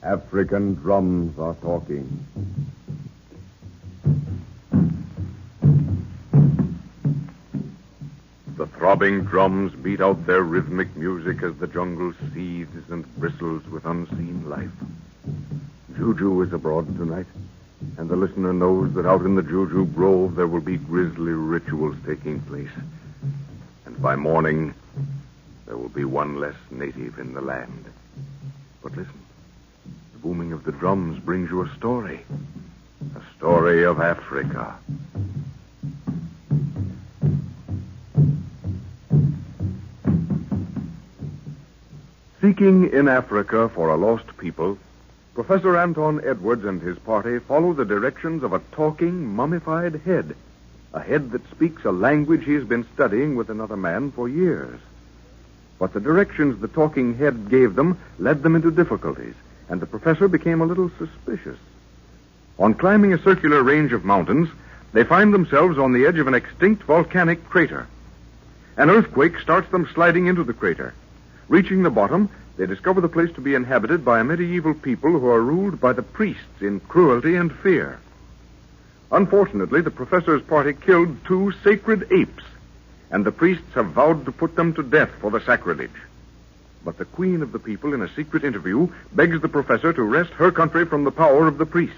African drums are talking. The throbbing drums beat out their rhythmic music as the jungle seethes and bristles with unseen life. Juju is abroad tonight, and the listener knows that out in the Juju Grove there will be grisly rituals taking place. And by morning, there will be one less native in the land. But listen, the booming of the drums brings you a story of Africa. Seeking in Africa for a lost people, Professor Anton Edwards and his party follow the directions of a talking, mummified head. A head that speaks a language he has been studying with another man for years. But the directions the talking head gave them led them into difficulties, and the professor became a little suspicious. On climbing a circular range of mountains, they find themselves on the edge of an extinct volcanic crater. An earthquake starts them sliding into the crater. Reaching the bottom, they discover the place to be inhabited by a medieval people who are ruled by the priests in cruelty and fear. Unfortunately, the professor's party killed 2 sacred apes, and the priests have vowed to put them to death for the sacrilege. But the queen of the people, in a secret interview, begs the professor to wrest her country from the power of the priests.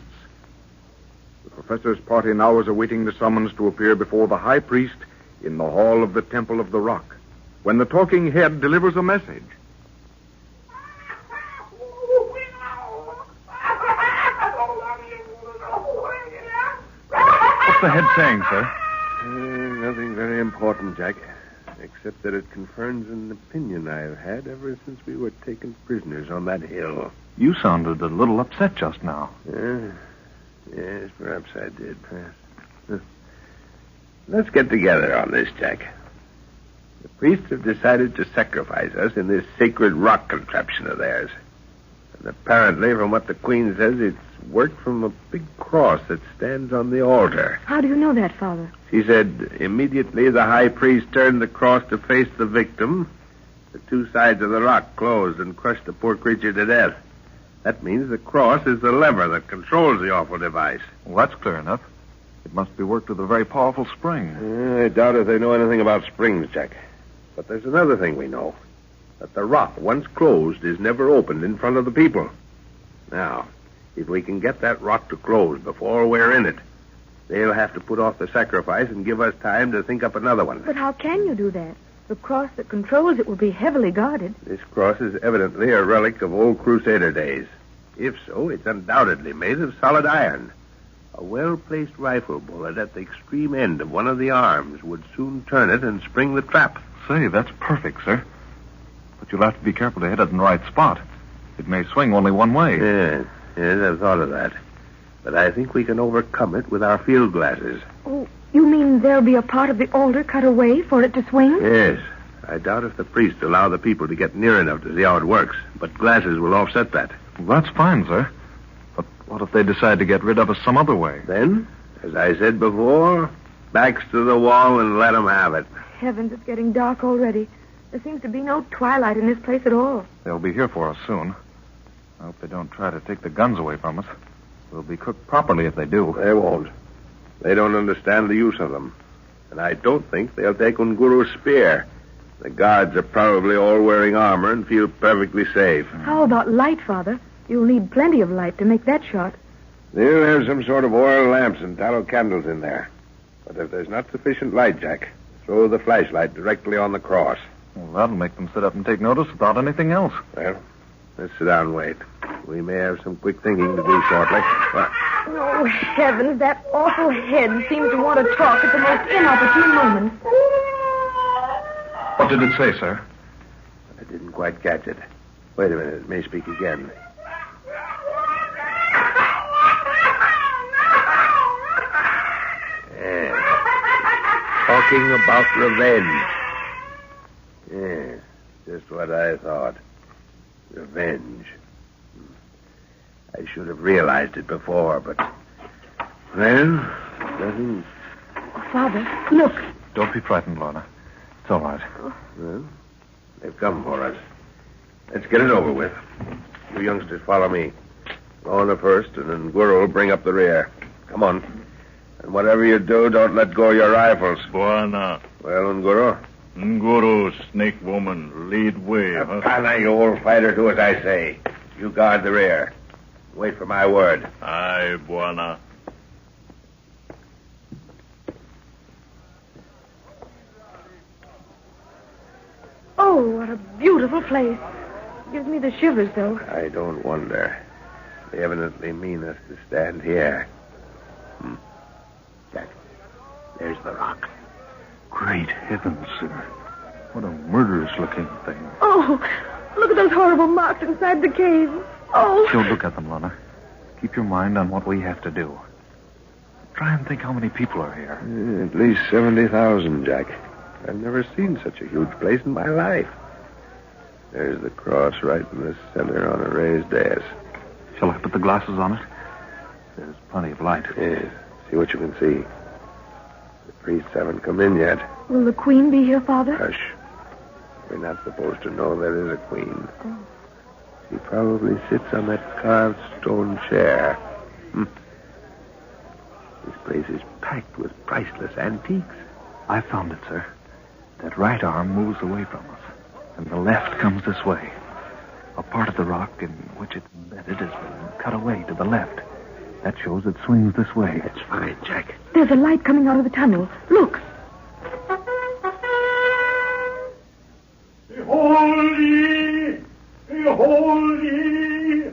The professor's party now is awaiting the summons to appear before the high priest in the hall of the Temple of the Rock, when the talking head delivers a message. What's the head saying, sir? Nothing very important, Jack, except that it confirms an opinion I've had ever since we were taken prisoners on that hill. You sounded a little upset just now. Yes, perhaps I did. Perhaps. Let's get together on this, Jack. The priests have decided to sacrifice us in this sacred rock contraption of theirs. And apparently, from what the Queen says, it's worked from a big cross that stands on the altar. How do you know that, Father? She said immediately the high priest turned the cross to face the victim, the 2 sides of the rock closed and crushed the poor creature to death. That means the cross is the lever that controls the awful device. Well, that's clear enough. It must be worked with a very powerful spring. I doubt if they know anything about springs, Jack. But there's another thing we know. That the rock, once closed, is never opened in front of the people. Now, if we can get that rock to close before we're in it, they'll have to put off the sacrifice and give us time to think up another one. But how can you do that? The cross that controls it will be heavily guarded. This cross is evidently a relic of old Crusader days. If so, it's undoubtedly made of solid iron. A well-placed rifle bullet at the extreme end of one of the arms would soon turn it and spring the trap. Say, that's perfect, sir. But you'll have to be careful to hit it in the right spot. It may swing only one way. Yes, I've thought of that. But I think we can overcome it with our field glasses. Oh, you mean there'll be a part of the altar cut away for it to swing? Yes. I doubt if the priests allow the people to get near enough to see how it works. But glasses will offset that. Well, that's fine, sir. But what if they decide to get rid of us some other way? Then, as I said before, backs to the wall and let them have it. Heavens, it's getting dark already. There seems to be no twilight in this place at all. They'll be here for us soon. I hope they don't try to take the guns away from us. We'll be cooked properly if they do. They won't. They don't understand the use of them. And I don't think they'll take Unguru's spear. The guards are probably all wearing armor and feel perfectly safe. How about light, Father? You'll need plenty of light to make that shot. They'll have some sort of oil lamps and tallow candles in there. But if there's not sufficient light, Jack, throw the flashlight directly on the cross. Well, that'll make them sit up and take notice without anything else. Well, let's sit down and wait. We may have some quick thinking to do shortly. Oh, heavens, that awful head seems to want to talk at the most inopportune moment. What did it say, sir? I didn't quite catch it. Wait a minute, it may speak again. Talking about revenge. Yes, just what I thought. Revenge. I should have realized it before, but... Well, nothing... Father, look. Don't be frightened, Lorna. It's all right. Well, they've come for us. Let's get it over with. You youngsters follow me. Lorna first, and then Guru will bring up the rear. Come on. And whatever you do, don't let go of your rifles. Buana. Well, Nguru? Nguru, snake woman, lead way. Huh? Pana, you old fighter, do as I say. You guard the rear. Wait for my word. Aye, Buana. Oh, what a beautiful place. Gives me the shivers, though. I don't wonder. They evidently mean us to stand here. Jack, there's the rock. Great heavens, sir. What a murderous-looking thing. Oh, look at those horrible marks inside the cave. Oh. Don't look at them, Lorna. Keep your mind on what we have to do. Try and think how many people are here. At least 70,000, Jack. I've never seen such a huge place in my life. There's the cross right in the center on a raised dais. Shall I put the glasses on it? There's plenty of light. Yes. See what you can see. The priests haven't come in yet. Will the queen be here, Father? Hush. We're not supposed to know there is a queen. Oh. She probably sits on that carved stone chair. This place is packed with priceless antiques. I found it, sir. That right arm moves away from us, and the left comes this way. A part of the rock in which it's embedded has been cut away to the left. That shows it swings this way. That's fine, Jack. There's a light coming out of the tunnel. Look. Behold ye,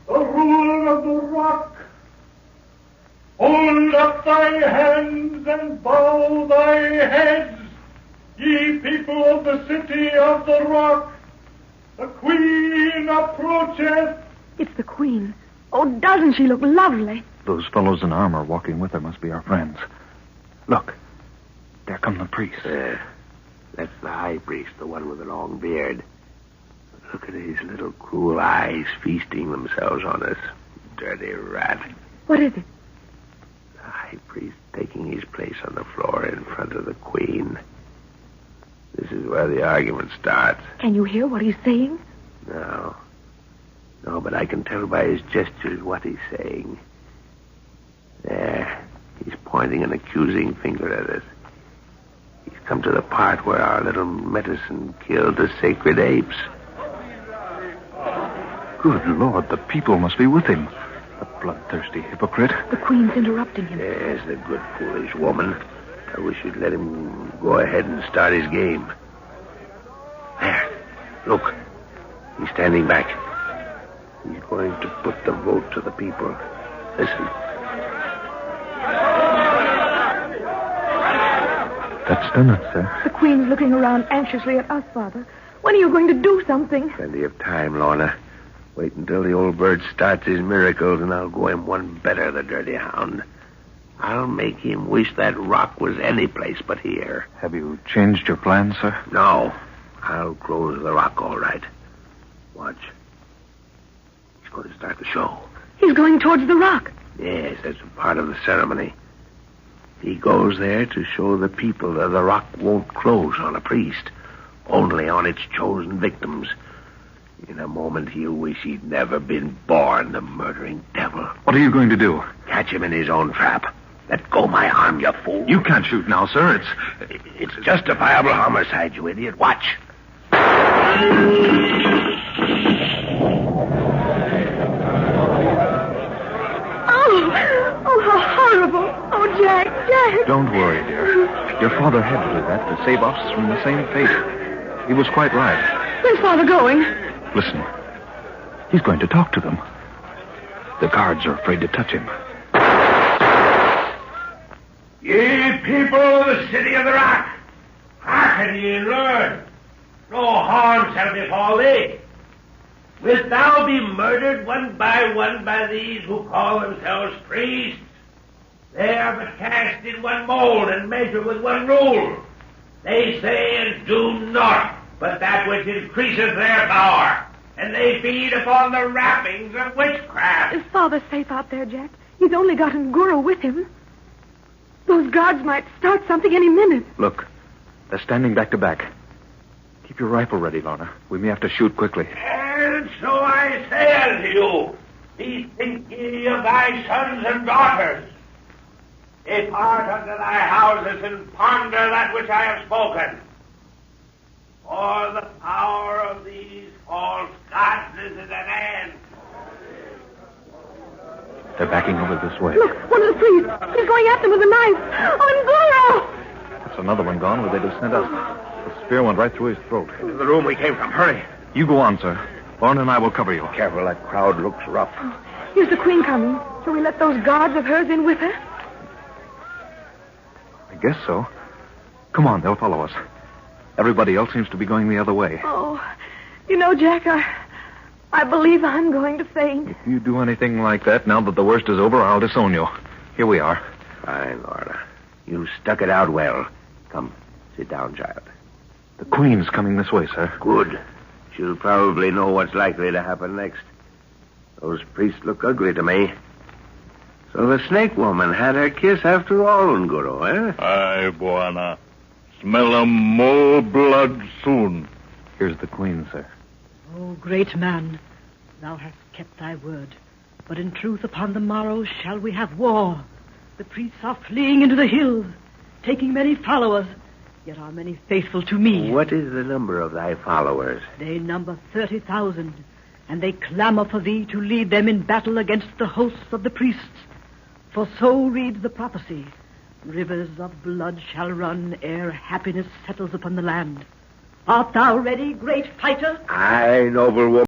the ruler of the rock. Hold up thy hands and bow thy heads, ye people of the city of the rock. The queen approacheth. It's the queen. Oh, doesn't she look lovely? Those fellows in armor walking with her must be our friends. Look, there come the priests. That's the high priest, the one with the long beard. Look at his little cruel eyes feasting themselves on us. Dirty rat. What is it? The high priest taking his place on the floor in front of the queen. This is where the argument starts. Can you hear what he's saying? No, but I can tell by his gestures what he's saying. There, he's pointing an accusing finger at us. He's come to the part where our little medicine killed the sacred apes. Good Lord, the people must be with him. The bloodthirsty hypocrite. The queen's interrupting him. Yes, the good foolish woman. I wish you'd let him go ahead and start his game. There, look. He's standing back. He's going to put the vote to the people. Listen. That's done it, sir. The queen's looking around anxiously at us, Father. When are you going to do something? Plenty of time, Lorna. Wait until the old bird starts his miracles, and I'll go him one better, the dirty hound. I'll make him wish that rock was any place but here. Have you changed your plans, sir? No. I'll close the rock all right. Watch. He's going to start the show. He's going towards the rock. Yes, that's a part of the ceremony. He goes there to show the people that the rock won't close on a priest, only on its chosen victims. In a moment, he'll wish he'd never been born, the murdering devil. What are you going to do? Catch him in his own trap. Let go my arm, you fool. You can't shoot now, sir. It's justifiable homicide, you idiot. Watch. Oh, how horrible. Oh, Jack. Don't worry, dear. Your father had to do that to save us from the same fate. He was quite right. Where's Father going? Listen. He's going to talk to them. The guards are afraid to touch him. Ye people of the city of the rock, hearken ye and learn. No harm shall befall thee. Wilt thou be murdered one by these who call themselves priests? They are but cast in one mold and measure with one rule. They say and do naught but that which increases their power, and they feed upon the wrappings of witchcraft. Is Father safe out there, Jack? He's only got Nguru with him. Those guards might start something any minute. Look, they're standing back to back. Keep your rifle ready, Lorna. We may have to shoot quickly. And so I say unto you, Bethink ye of thy sons and daughters. Depart unto thy houses and ponder that which I have spoken. For the power of these false gods is at an end. They're backing over this way. Look, one of the priests. He's going at them with a knife. Oh, Ngoro! That's another one gone where they just sent us. The spear went right through his throat. Into the room we came from. Hurry. You go on, sir. Lorne and I will cover you. Careful, that crowd looks rough. Here's the queen coming. Shall we let those guards of hers in with her? I guess so. Come on, they'll follow us. Everybody else seems to be going the other way. Oh, you know, Jack, I believe I'm going to faint. If you do anything like that, now that the worst is over, I'll disown you. Here we are. Fine, Lorna. You stuck it out well. Come, sit down, child. The Queen's coming this way, sir. Good. She'll probably know what's likely to happen next. Those priests look ugly to me. So the snake woman had her kiss after all, Ngoro, eh? Aye, Buana. Smell more blood soon. Here's the Queen, sir. O great man, thou hast kept thy word. But in truth upon the morrow shall we have war. The priests are fleeing into the hills, taking many followers, yet are many faithful to me. What is the number of thy followers? They number 30,000, and they clamor for thee to lead them in battle against the hosts of the priests. For so reads the prophecy, rivers of blood shall run ere happiness settles upon the land. Art thou ready, great fighter? Aye, noble woman.